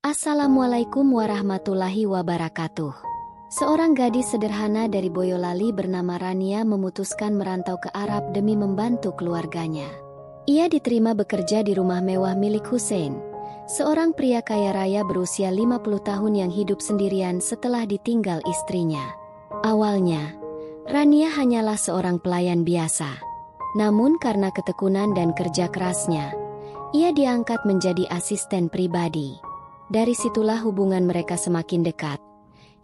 Assalamualaikum warahmatullahi wabarakatuh. Seorang gadis sederhana dari Boyolali bernama Rania memutuskan merantau ke Arab demi membantu keluarganya. Ia diterima bekerja di rumah mewah milik Hussein, seorang pria kaya raya berusia 50 tahun yang hidup sendirian setelah ditinggal istrinya. Awalnya, Rania hanyalah seorang pelayan biasa. Namun karena ketekunan dan kerja kerasnya, ia diangkat menjadi asisten pribadi. Dari situlah hubungan mereka semakin dekat,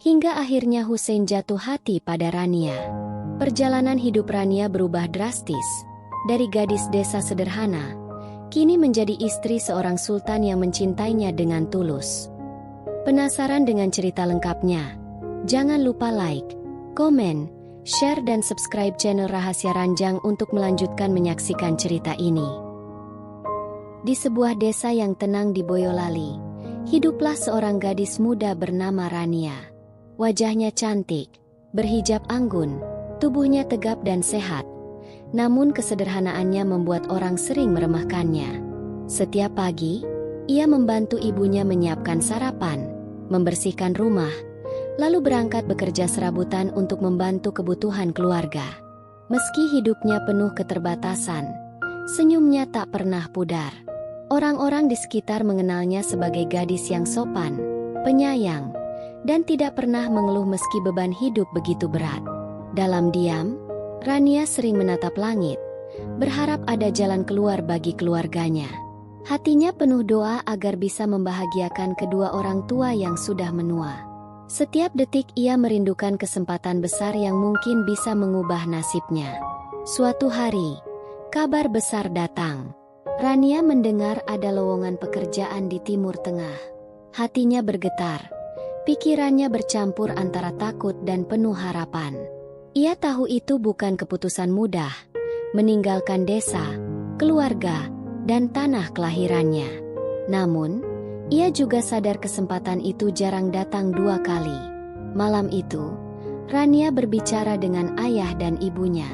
hingga akhirnya Hussein jatuh hati pada Rania. Perjalanan hidup Rania berubah drastis. Dari gadis desa sederhana, kini menjadi istri seorang sultan yang mencintainya dengan tulus. Penasaran dengan cerita lengkapnya? Jangan lupa like, komen, share dan subscribe channel Rahasia Ranjang untuk melanjutkan menyaksikan cerita ini. Di sebuah desa yang tenang di Boyolali, hiduplah seorang gadis muda bernama Rania. Wajahnya cantik, berhijab anggun, tubuhnya tegap dan sehat. Namun kesederhanaannya membuat orang sering meremehkannya. Setiap pagi, ia membantu ibunya menyiapkan sarapan, membersihkan rumah, lalu berangkat bekerja serabutan untuk membantu kebutuhan keluarga. Meski hidupnya penuh keterbatasan, senyumnya tak pernah pudar. Orang-orang di sekitar mengenalnya sebagai gadis yang sopan, penyayang, dan tidak pernah mengeluh meski beban hidup begitu berat. Dalam diam, Rania sering menatap langit, berharap ada jalan keluar bagi keluarganya. Hatinya penuh doa agar bisa membahagiakan kedua orang tua yang sudah menua. Setiap detik ia merindukan kesempatan besar yang mungkin bisa mengubah nasibnya. Suatu hari, kabar besar datang. Rania mendengar ada lowongan pekerjaan di Timur Tengah. Hatinya bergetar, pikirannya bercampur antara takut dan penuh harapan. Ia tahu itu bukan keputusan mudah, meninggalkan desa, keluarga, dan tanah kelahirannya. Namun, ia juga sadar kesempatan itu jarang datang dua kali. Malam itu, Rania berbicara dengan ayah dan ibunya.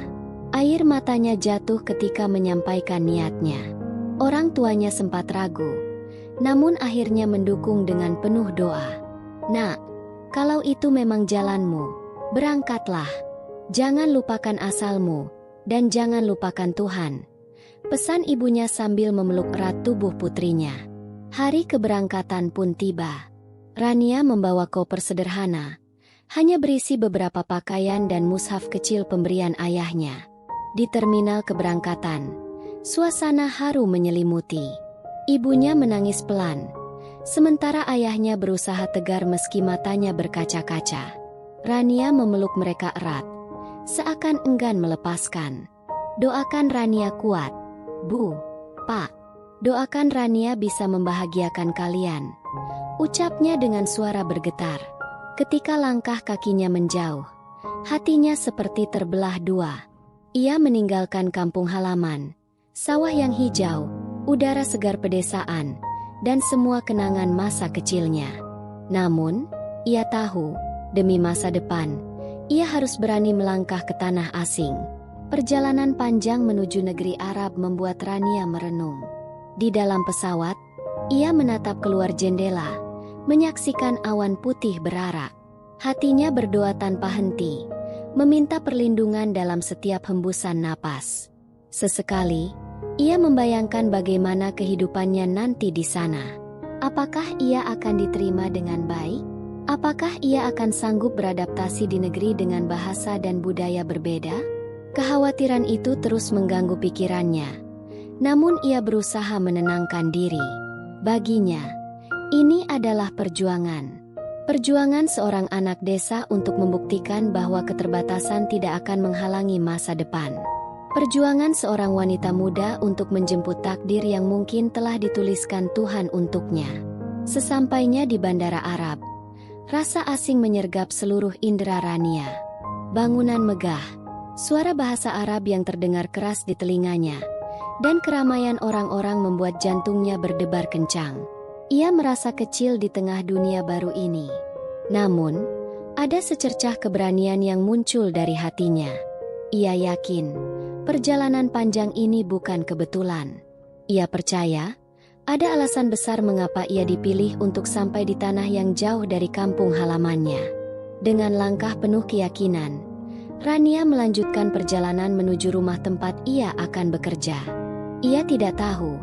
Air matanya jatuh ketika menyampaikan niatnya. Orang tuanya sempat ragu, namun akhirnya mendukung dengan penuh doa. "Nak, kalau itu memang jalanmu, berangkatlah. Jangan lupakan asalmu, dan jangan lupakan Tuhan," pesan ibunya sambil memeluk erat tubuh putrinya. Hari keberangkatan pun tiba. Rania membawa koper sederhana, hanya berisi beberapa pakaian dan mushaf kecil pemberian ayahnya. Di terminal keberangkatan, suasana haru menyelimuti. Ibunya menangis pelan, sementara ayahnya berusaha tegar meski matanya berkaca-kaca. Rania memeluk mereka erat, seakan enggan melepaskan. "Doakan Rania kuat, Bu, Pak. Doakan Rania bisa membahagiakan kalian," ucapnya dengan suara bergetar. Ketika langkah kakinya menjauh, hatinya seperti terbelah dua. Ia meninggalkan kampung halaman, sawah yang hijau, udara segar pedesaan, dan semua kenangan masa kecilnya. Namun, ia tahu, demi masa depan, ia harus berani melangkah ke tanah asing. Perjalanan panjang menuju negeri Arab membuat Rania merenung. Di dalam pesawat, ia menatap keluar jendela, menyaksikan awan putih berarak. Hatinya berdoa tanpa henti, meminta perlindungan dalam setiap hembusan napas. Sesekali, ia membayangkan bagaimana kehidupannya nanti di sana. Apakah ia akan diterima dengan baik? Apakah ia akan sanggup beradaptasi di negeri dengan bahasa dan budaya berbeda? Kekhawatiran itu terus mengganggu pikirannya. Namun ia berusaha menenangkan diri. Baginya, ini adalah perjuangan. Perjuangan seorang anak desa untuk membuktikan bahwa keterbatasan tidak akan menghalangi masa depan. Perjuangan seorang wanita muda untuk menjemput takdir yang mungkin telah dituliskan Tuhan untuknya. Sesampainya di Bandara Arab, rasa asing menyergap seluruh indera Rania. Bangunan megah, suara bahasa Arab yang terdengar keras di telinganya, dan keramaian orang-orang membuat jantungnya berdebar kencang. Ia merasa kecil di tengah dunia baru ini. Namun, ada secercah keberanian yang muncul dari hatinya. Ia yakin, perjalanan panjang ini bukan kebetulan. Ia percaya, Ada alasan besar mengapa ia dipilih untuk sampai di tanah yang jauh dari kampung halamannya. Dengan langkah penuh keyakinan, Rania melanjutkan perjalanan menuju rumah tempat ia akan bekerja. Ia tidak tahu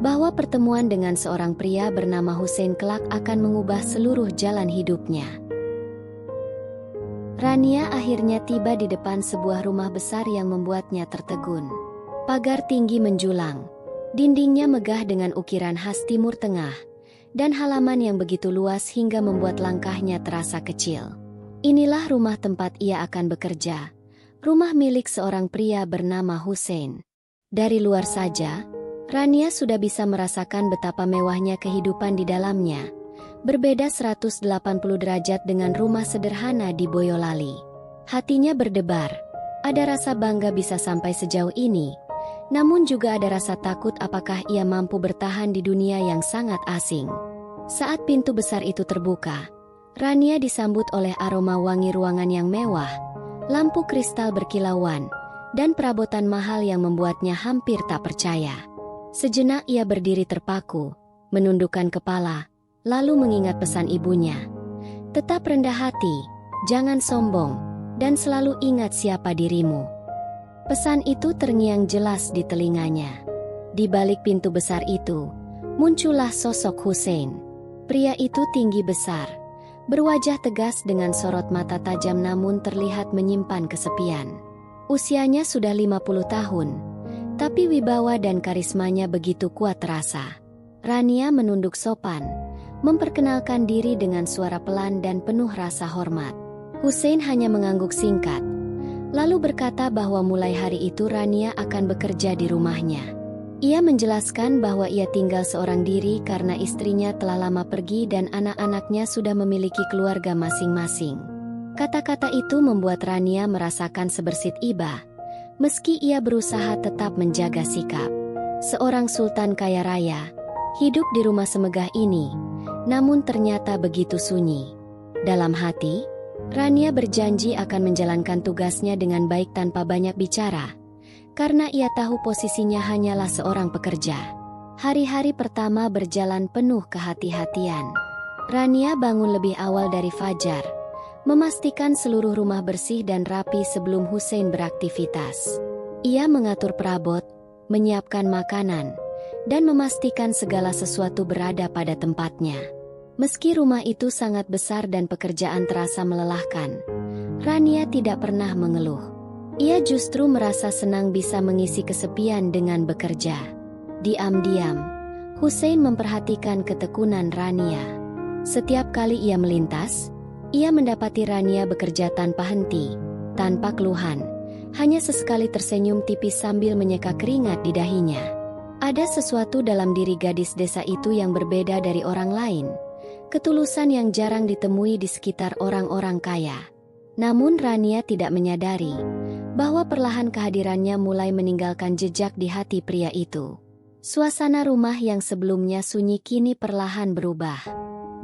bahwa pertemuan dengan seorang pria bernama Hussein kelak akan mengubah seluruh jalan hidupnya. Rania akhirnya tiba di depan sebuah rumah besar yang membuatnya tertegun. Pagar tinggi menjulang, dindingnya megah dengan ukiran khas Timur Tengah, dan halaman yang begitu luas hingga membuat langkahnya terasa kecil. Inilah rumah tempat ia akan bekerja, rumah milik seorang pria bernama Hussein. Dari luar saja, Rania sudah bisa merasakan betapa mewahnya kehidupan di dalamnya. Berbeda 180 derajat dengan rumah sederhana di Boyolali. Hatinya berdebar, ada rasa bangga bisa sampai sejauh ini, namun juga ada rasa takut apakah ia mampu bertahan di dunia yang sangat asing. Saat pintu besar itu terbuka, Rania disambut oleh aroma wangi ruangan yang mewah, lampu kristal berkilauan, dan perabotan mahal yang membuatnya hampir tak percaya. Sejenak ia berdiri terpaku, menundukkan kepala, lalu mengingat pesan ibunya. Tetap rendah hati, jangan sombong, dan selalu ingat siapa dirimu. Pesan itu terngiang jelas di telinganya. Di balik pintu besar itu, muncullah sosok Hussein. Pria itu tinggi besar, berwajah tegas dengan sorot mata tajam namun terlihat menyimpan kesepian. Usianya sudah 50 tahun, tapi wibawa dan karismanya begitu kuat terasa. Rania menunduk sopan, memperkenalkan diri dengan suara pelan dan penuh rasa hormat. Hussein hanya mengangguk singkat, lalu berkata bahwa mulai hari itu Rania akan bekerja di rumahnya. Ia menjelaskan bahwa ia tinggal seorang diri karena istrinya telah lama pergi dan anak-anaknya sudah memiliki keluarga masing-masing. Kata-kata itu membuat Rania merasakan sebersit iba, meski ia berusaha tetap menjaga sikap. Seorang sultan kaya raya, hidup di rumah semegah ini, namun ternyata begitu sunyi. Dalam hati, Rania berjanji akan menjalankan tugasnya dengan baik tanpa banyak bicara, karena ia tahu posisinya hanyalah seorang pekerja. Hari-hari pertama berjalan penuh kehati-hatian. Rania bangun lebih awal dari fajar, memastikan seluruh rumah bersih dan rapi sebelum Hussein beraktivitas. Ia mengatur perabot, menyiapkan makanan, dan memastikan segala sesuatu berada pada tempatnya. Meski rumah itu sangat besar dan pekerjaan terasa melelahkan, Rania tidak pernah mengeluh. Ia justru merasa senang bisa mengisi kesepian dengan bekerja. Diam-diam, Hussein memperhatikan ketekunan Rania. Setiap kali ia melintas, ia mendapati Rania bekerja tanpa henti, tanpa keluhan, hanya sesekali tersenyum tipis sambil menyeka keringat di dahinya. Ada sesuatu dalam diri gadis desa itu yang berbeda dari orang lain, ketulusan yang jarang ditemui di sekitar orang-orang kaya. Namun Rania tidak menyadari bahwa perlahan kehadirannya mulai meninggalkan jejak di hati pria itu. Suasana rumah yang sebelumnya sunyi kini perlahan berubah.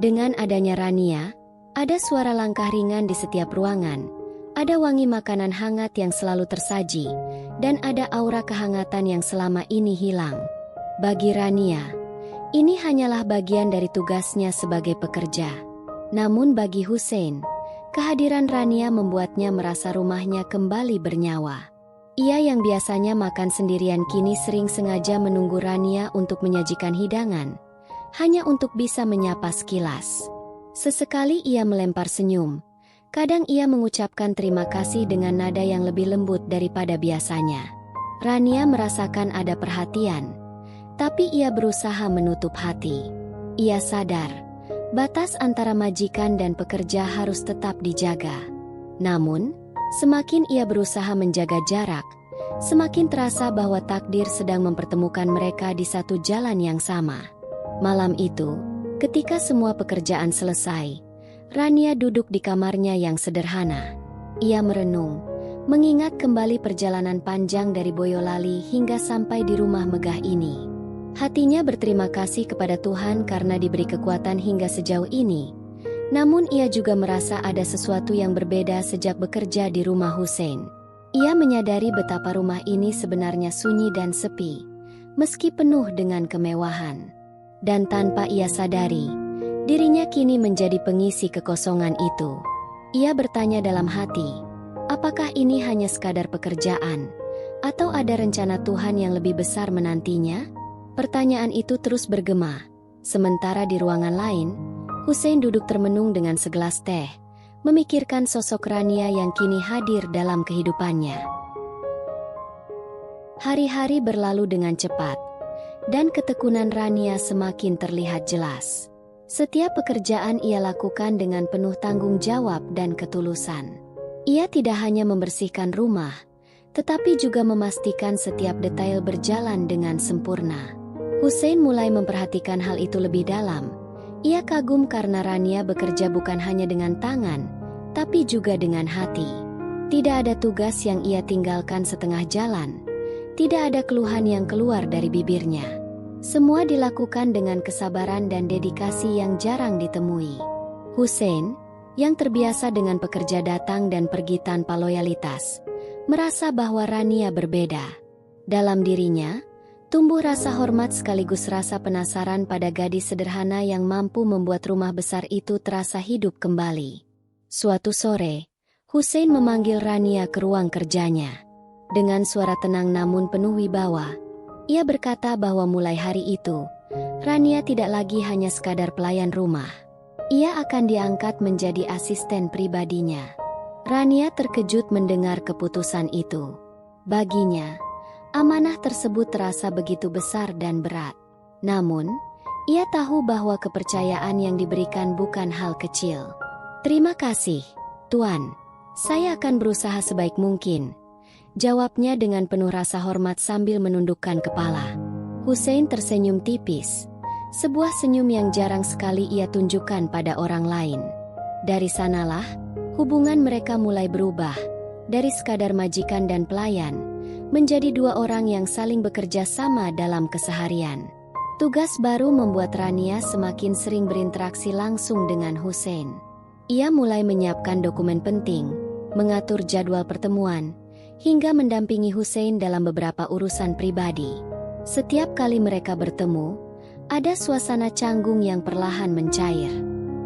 Dengan adanya Rania, ada suara langkah ringan di setiap ruangan, ada wangi makanan hangat yang selalu tersaji, dan ada aura kehangatan yang selama ini hilang. Bagi Rania, ini hanyalah bagian dari tugasnya sebagai pekerja. Namun bagi Hussein, kehadiran Rania membuatnya merasa rumahnya kembali bernyawa. Ia yang biasanya makan sendirian kini sering sengaja menunggu Rania untuk menyajikan hidangan, hanya untuk bisa menyapa sekilas. Sesekali ia melempar senyum, kadang ia mengucapkan terima kasih dengan nada yang lebih lembut daripada biasanya. Rania merasakan ada perhatian, tapi ia berusaha menutup hati. Ia sadar, batas antara majikan dan pekerja harus tetap dijaga. Namun, semakin ia berusaha menjaga jarak, semakin terasa bahwa takdir sedang mempertemukan mereka di satu jalan yang sama. Malam itu, ketika semua pekerjaan selesai, Rania duduk di kamarnya yang sederhana. Ia merenung, mengingat kembali perjalanan panjang dari Boyolali hingga sampai di rumah megah ini. Hatinya berterima kasih kepada Tuhan karena diberi kekuatan hingga sejauh ini. Namun ia juga merasa ada sesuatu yang berbeda sejak bekerja di rumah Hussein. Ia menyadari betapa rumah ini sebenarnya sunyi dan sepi, meski penuh dengan kemewahan. Dan tanpa ia sadari, dirinya kini menjadi pengisi kekosongan itu. Ia bertanya dalam hati, apakah ini hanya sekadar pekerjaan, atau ada rencana Tuhan yang lebih besar menantinya? Pertanyaan itu terus bergema. Sementara di ruangan lain, Hussein duduk termenung dengan segelas teh, memikirkan sosok Rania yang kini hadir dalam kehidupannya. Hari-hari berlalu dengan cepat, dan ketekunan Rania semakin terlihat jelas. Setiap pekerjaan ia lakukan dengan penuh tanggung jawab dan ketulusan. Ia tidak hanya membersihkan rumah, tetapi juga memastikan setiap detail berjalan dengan sempurna. Hussein mulai memperhatikan hal itu lebih dalam. Ia kagum karena Rania bekerja bukan hanya dengan tangan, tapi juga dengan hati. Tidak ada tugas yang ia tinggalkan setengah jalan. Tidak ada keluhan yang keluar dari bibirnya. Semua dilakukan dengan kesabaran dan dedikasi yang jarang ditemui. Hussein, yang terbiasa dengan pekerja datang dan pergi tanpa loyalitas, merasa bahwa Rania berbeda. Dalam dirinya, tumbuh rasa hormat sekaligus rasa penasaran pada gadis sederhana yang mampu membuat rumah besar itu terasa hidup kembali. Suatu sore, Hussein memanggil Rania ke ruang kerjanya. Dengan suara tenang namun penuh wibawa, ia berkata bahwa mulai hari itu, Rania tidak lagi hanya sekadar pelayan rumah. Ia akan diangkat menjadi asisten pribadinya. Rania terkejut mendengar keputusan itu. Baginya, amanah tersebut terasa begitu besar dan berat. Namun, ia tahu bahwa kepercayaan yang diberikan bukan hal kecil. "Terima kasih, Tuan. Saya akan berusaha sebaik mungkin," jawabnya dengan penuh rasa hormat sambil menundukkan kepala. Hussein tersenyum tipis, sebuah senyum yang jarang sekali ia tunjukkan pada orang lain. Dari sanalah, hubungan mereka mulai berubah, dari sekadar majikan dan pelayan, menjadi dua orang yang saling bekerja sama dalam keseharian. Tugas baru membuat Rania semakin sering berinteraksi langsung dengan Hussein. Ia mulai menyiapkan dokumen penting, mengatur jadwal pertemuan, hingga mendampingi Hussein dalam beberapa urusan pribadi. Setiap kali mereka bertemu, ada suasana canggung yang perlahan mencair.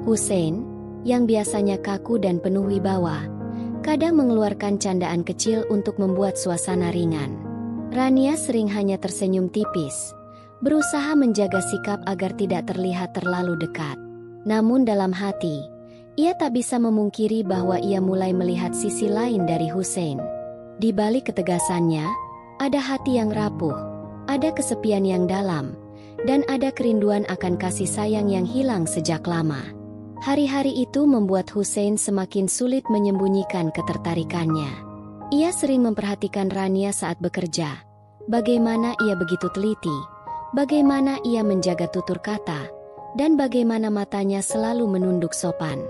Hussein, yang biasanya kaku dan penuh wibawa, kadang mengeluarkan candaan kecil untuk membuat suasana ringan. Rania sering hanya tersenyum tipis, berusaha menjaga sikap agar tidak terlihat terlalu dekat. Namun dalam hati, ia tak bisa memungkiri bahwa ia mulai melihat sisi lain dari Hussein. Di balik ketegasannya, ada hati yang rapuh, ada kesepian yang dalam, dan ada kerinduan akan kasih sayang yang hilang sejak lama. Hari-hari itu membuat Hussein semakin sulit menyembunyikan ketertarikannya. Ia sering memperhatikan Rania saat bekerja, bagaimana ia begitu teliti, bagaimana ia menjaga tutur kata, dan bagaimana matanya selalu menunduk sopan.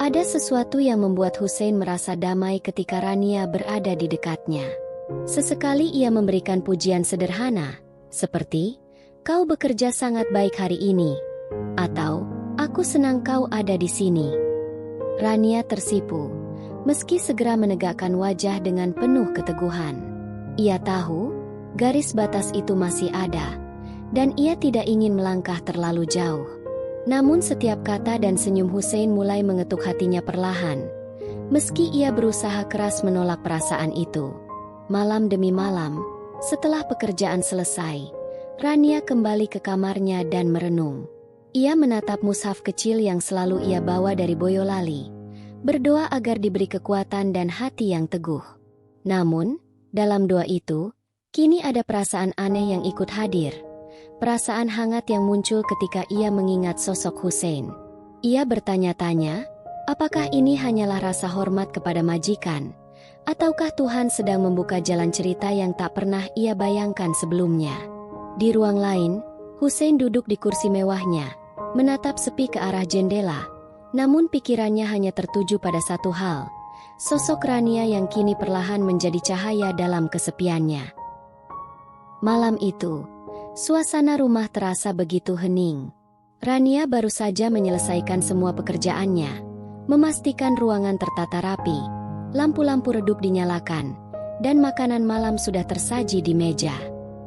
Ada sesuatu yang membuat Hussein merasa damai ketika Rania berada di dekatnya. Sesekali ia memberikan pujian sederhana, seperti, "Kau bekerja sangat baik hari ini," atau, "Aku senang kau ada di sini." Rania tersipu, meski segera menegakkan wajah dengan penuh keteguhan. Ia tahu, garis batas itu masih ada, dan ia tidak ingin melangkah terlalu jauh. Namun setiap kata dan senyum Hussein mulai mengetuk hatinya perlahan, meski ia berusaha keras menolak perasaan itu. Malam demi malam, setelah pekerjaan selesai, Rania kembali ke kamarnya dan merenung. Ia menatap mushaf kecil yang selalu ia bawa dari Boyolali, berdoa agar diberi kekuatan dan hati yang teguh. Namun, dalam doa itu, kini ada perasaan aneh yang ikut hadir. Perasaan hangat yang muncul ketika ia mengingat sosok Hussein. Ia bertanya-tanya, apakah ini hanyalah rasa hormat kepada majikan, ataukah Tuhan sedang membuka jalan cerita yang tak pernah ia bayangkan sebelumnya. Di ruang lain, Hussein duduk di kursi mewahnya, menatap sepi ke arah jendela, namun pikirannya hanya tertuju pada satu hal, sosok Rania yang kini perlahan menjadi cahaya dalam kesepiannya. Malam itu, suasana rumah terasa begitu hening. Rania baru saja menyelesaikan semua pekerjaannya, memastikan ruangan tertata rapi, lampu-lampu redup dinyalakan, dan makanan malam sudah tersaji di meja.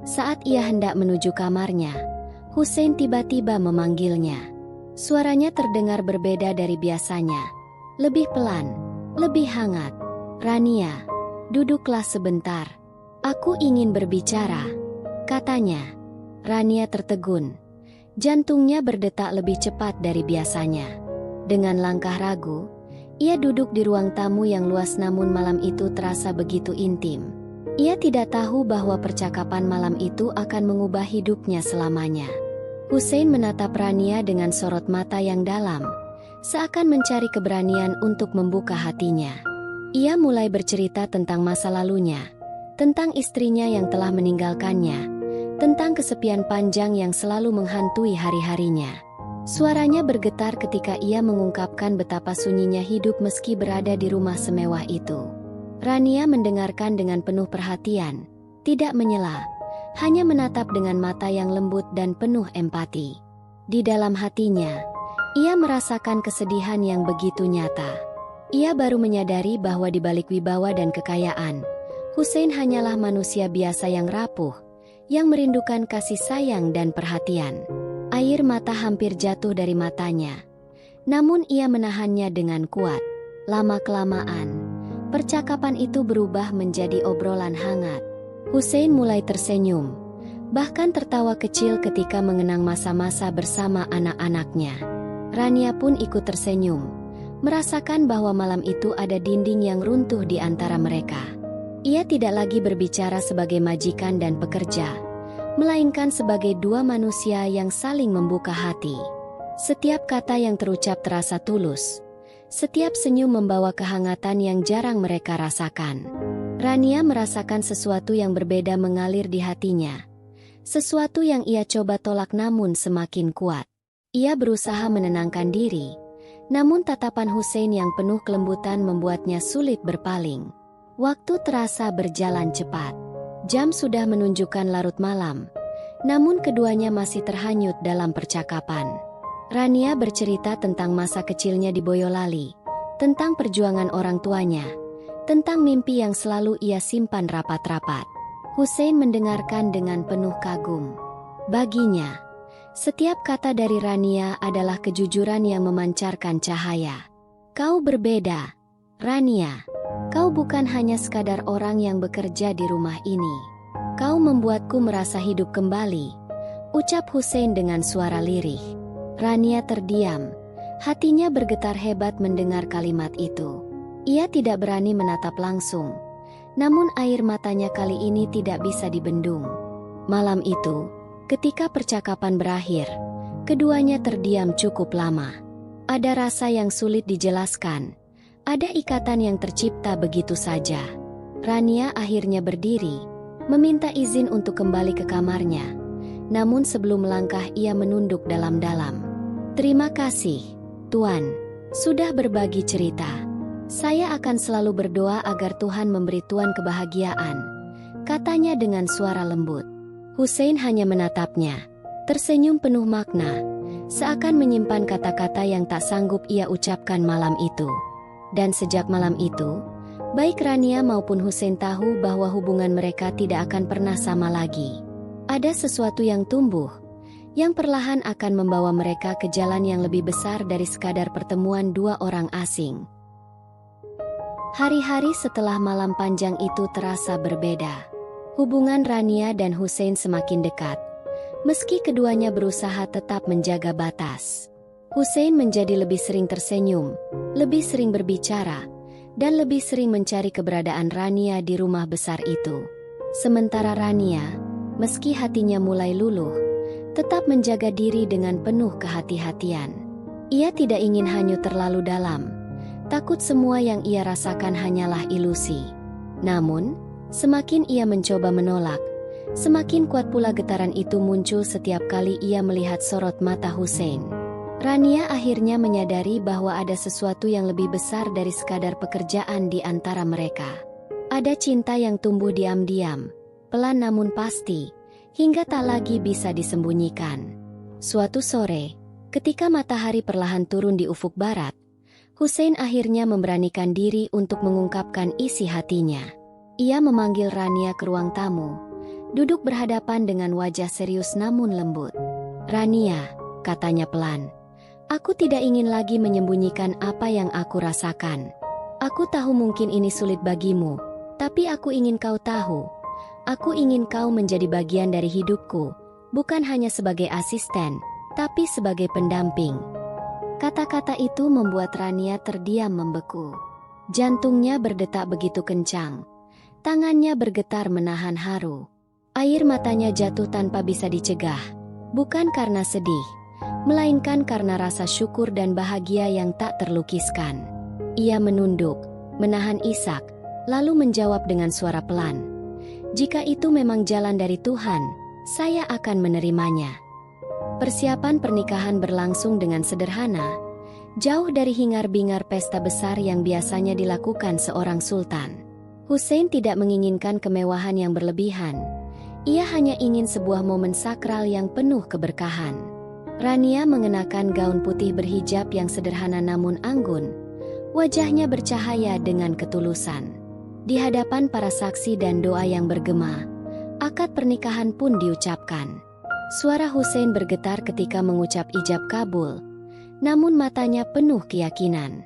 Saat ia hendak menuju kamarnya, Hussein tiba-tiba memanggilnya. Suaranya terdengar berbeda dari biasanya. Lebih pelan, lebih hangat. "Rania, duduklah sebentar. Aku ingin berbicara," katanya. Rania tertegun. Jantungnya berdetak lebih cepat dari biasanya. Dengan langkah ragu, ia duduk di ruang tamu yang luas, namun malam itu terasa begitu intim. Ia tidak tahu bahwa percakapan malam itu akan mengubah hidupnya selamanya. Hussein menatap Rania dengan sorot mata yang dalam, seakan mencari keberanian untuk membuka hatinya. Ia mulai bercerita tentang masa lalunya, tentang istrinya yang telah meninggalkannya, tentang kesepian panjang yang selalu menghantui hari-harinya. Suaranya bergetar ketika ia mengungkapkan betapa sunyinya hidup meski berada di rumah semewah itu. Rania mendengarkan dengan penuh perhatian, tidak menyela, hanya menatap dengan mata yang lembut dan penuh empati. Di dalam hatinya, ia merasakan kesedihan yang begitu nyata. Ia baru menyadari bahwa di balik wibawa dan kekayaan, Hussein hanyalah manusia biasa yang rapuh, yang merindukan kasih sayang dan perhatian. Air mata hampir jatuh dari matanya, namun ia menahannya dengan kuat. Lama-kelamaan, percakapan itu berubah menjadi obrolan hangat. Hussein mulai tersenyum, bahkan tertawa kecil ketika mengenang masa-masa bersama anak-anaknya. Rania pun ikut tersenyum, merasakan bahwa malam itu ada dinding yang runtuh di antara mereka. Ia tidak lagi berbicara sebagai majikan dan pekerja, melainkan sebagai dua manusia yang saling membuka hati. Setiap kata yang terucap terasa tulus. Setiap senyum membawa kehangatan yang jarang mereka rasakan. Rania merasakan sesuatu yang berbeda mengalir di hatinya. Sesuatu yang ia coba tolak namun semakin kuat. Ia berusaha menenangkan diri, namun tatapan Hussein yang penuh kelembutan membuatnya sulit berpaling. Waktu terasa berjalan cepat. Jam sudah menunjukkan larut malam, namun keduanya masih terhanyut dalam percakapan. Rania bercerita tentang masa kecilnya di Boyolali, tentang perjuangan orang tuanya, tentang mimpi yang selalu ia simpan rapat-rapat. Hussein mendengarkan dengan penuh kagum. Baginya, setiap kata dari Rania adalah kejujuran yang memancarkan cahaya. "Kau berbeda, Rania. Kau bukan hanya sekadar orang yang bekerja di rumah ini. Kau membuatku merasa hidup kembali," ucap Hussein dengan suara lirih. Rania terdiam, hatinya bergetar hebat mendengar kalimat itu. Ia tidak berani menatap langsung, namun air matanya kali ini tidak bisa dibendung. Malam itu, ketika percakapan berakhir, keduanya terdiam cukup lama. Ada rasa yang sulit dijelaskan, ada ikatan yang tercipta begitu saja. Rania akhirnya berdiri, meminta izin untuk kembali ke kamarnya, namun sebelum melangkah ia menunduk dalam-dalam. "Terima kasih, Tuan, sudah berbagi cerita. Saya akan selalu berdoa agar Tuhan memberi Tuan kebahagiaan," katanya dengan suara lembut. Hussein hanya menatapnya, tersenyum penuh makna, seakan menyimpan kata-kata yang tak sanggup ia ucapkan malam itu. Dan sejak malam itu, baik Rania maupun Hussein tahu bahwa hubungan mereka tidak akan pernah sama lagi. Ada sesuatu yang tumbuh, yang perlahan akan membawa mereka ke jalan yang lebih besar dari sekadar pertemuan dua orang asing. Hari-hari setelah malam panjang itu terasa berbeda. Hubungan Rania dan Hussein semakin dekat, meski keduanya berusaha tetap menjaga batas. Hussein menjadi lebih sering tersenyum, lebih sering berbicara, dan lebih sering mencari keberadaan Rania di rumah besar itu. Sementara Rania, meski hatinya mulai luluh, tetap menjaga diri dengan penuh kehati-hatian. Ia tidak ingin hanyut terlalu dalam, takut semua yang ia rasakan hanyalah ilusi. Namun, semakin ia mencoba menolak, semakin kuat pula getaran itu muncul setiap kali ia melihat sorot mata Hussein. Rania akhirnya menyadari bahwa ada sesuatu yang lebih besar dari sekadar pekerjaan di antara mereka. Ada cinta yang tumbuh diam-diam, pelan namun pasti, hingga tak lagi bisa disembunyikan. Suatu sore, ketika matahari perlahan turun di ufuk barat, Hussein akhirnya memberanikan diri untuk mengungkapkan isi hatinya. Ia memanggil Rania ke ruang tamu, duduk berhadapan dengan wajah serius namun lembut. "Rania," katanya pelan. "Aku tidak ingin lagi menyembunyikan apa yang aku rasakan. Aku tahu mungkin ini sulit bagimu, tapi aku ingin kau tahu. Aku ingin kau menjadi bagian dari hidupku, bukan hanya sebagai asisten, tapi sebagai pendamping." Kata-kata itu membuat Rania terdiam membeku. Jantungnya berdetak begitu kencang. Tangannya bergetar menahan haru. Air matanya jatuh tanpa bisa dicegah. Bukan karena sedih, melainkan karena rasa syukur dan bahagia yang tak terlukiskan. Ia menunduk, menahan isak, lalu menjawab dengan suara pelan. "Jika itu memang jalan dari Tuhan, saya akan menerimanya." Persiapan pernikahan berlangsung dengan sederhana, jauh dari hingar-bingar pesta besar yang biasanya dilakukan seorang sultan. Hussein tidak menginginkan kemewahan yang berlebihan. Ia hanya ingin sebuah momen sakral yang penuh keberkahan. Rania mengenakan gaun putih berhijab yang sederhana namun anggun. Wajahnya bercahaya dengan ketulusan. Di hadapan para saksi dan doa yang bergema, akad pernikahan pun diucapkan. Suara Hussein bergetar ketika mengucap ijab kabul, namun matanya penuh keyakinan.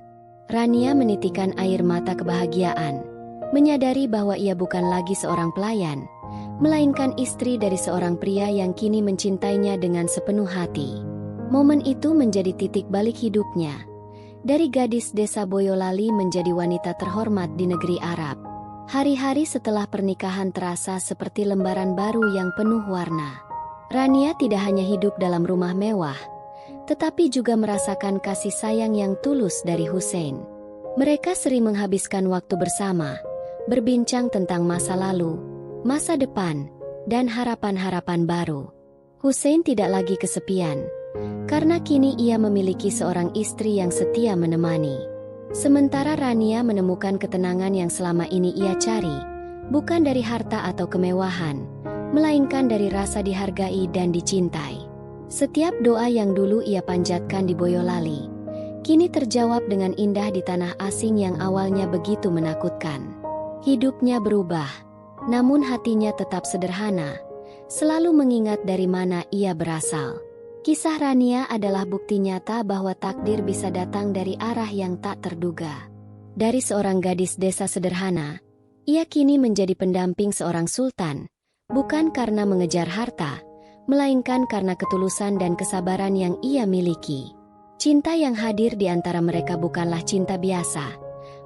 Rania menitikkan air mata kebahagiaan, menyadari bahwa ia bukan lagi seorang pelayan, melainkan istri dari seorang pria yang kini mencintainya dengan sepenuh hati. Momen itu menjadi titik balik hidupnya. Dari gadis desa Boyolali menjadi wanita terhormat di negeri Arab. Hari-hari setelah pernikahan terasa seperti lembaran baru yang penuh warna. Rania tidak hanya hidup dalam rumah mewah, tetapi juga merasakan kasih sayang yang tulus dari Hussein. Mereka sering menghabiskan waktu bersama, berbincang tentang masa lalu, masa depan, dan harapan-harapan baru. Hussein tidak lagi kesepian, karena kini ia memiliki seorang istri yang setia menemani. Sementara Rania menemukan ketenangan yang selama ini ia cari, bukan dari harta atau kemewahan, melainkan dari rasa dihargai dan dicintai. Setiap doa yang dulu ia panjatkan di Boyolali, kini terjawab dengan indah di tanah asing yang awalnya begitu menakutkan. Hidupnya berubah, namun hatinya tetap sederhana, selalu mengingat dari mana ia berasal. Kisah Rania adalah bukti nyata bahwa takdir bisa datang dari arah yang tak terduga. Dari seorang gadis desa sederhana, ia kini menjadi pendamping seorang sultan, bukan karena mengejar harta, melainkan karena ketulusan dan kesabaran yang ia miliki. Cinta yang hadir di antara mereka bukanlah cinta biasa,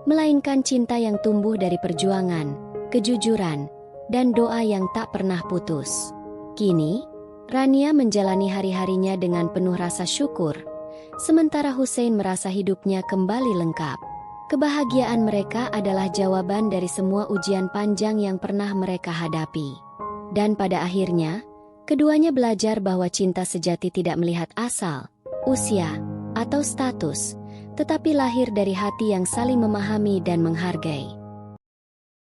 melainkan cinta yang tumbuh dari perjuangan, kejujuran, dan doa yang tak pernah putus. Kini, Rania menjalani hari-harinya dengan penuh rasa syukur, sementara Hussein merasa hidupnya kembali lengkap. Kebahagiaan mereka adalah jawaban dari semua ujian panjang yang pernah mereka hadapi. Dan pada akhirnya, keduanya belajar bahwa cinta sejati tidak melihat asal, usia, atau status, tetapi lahir dari hati yang saling memahami dan menghargai.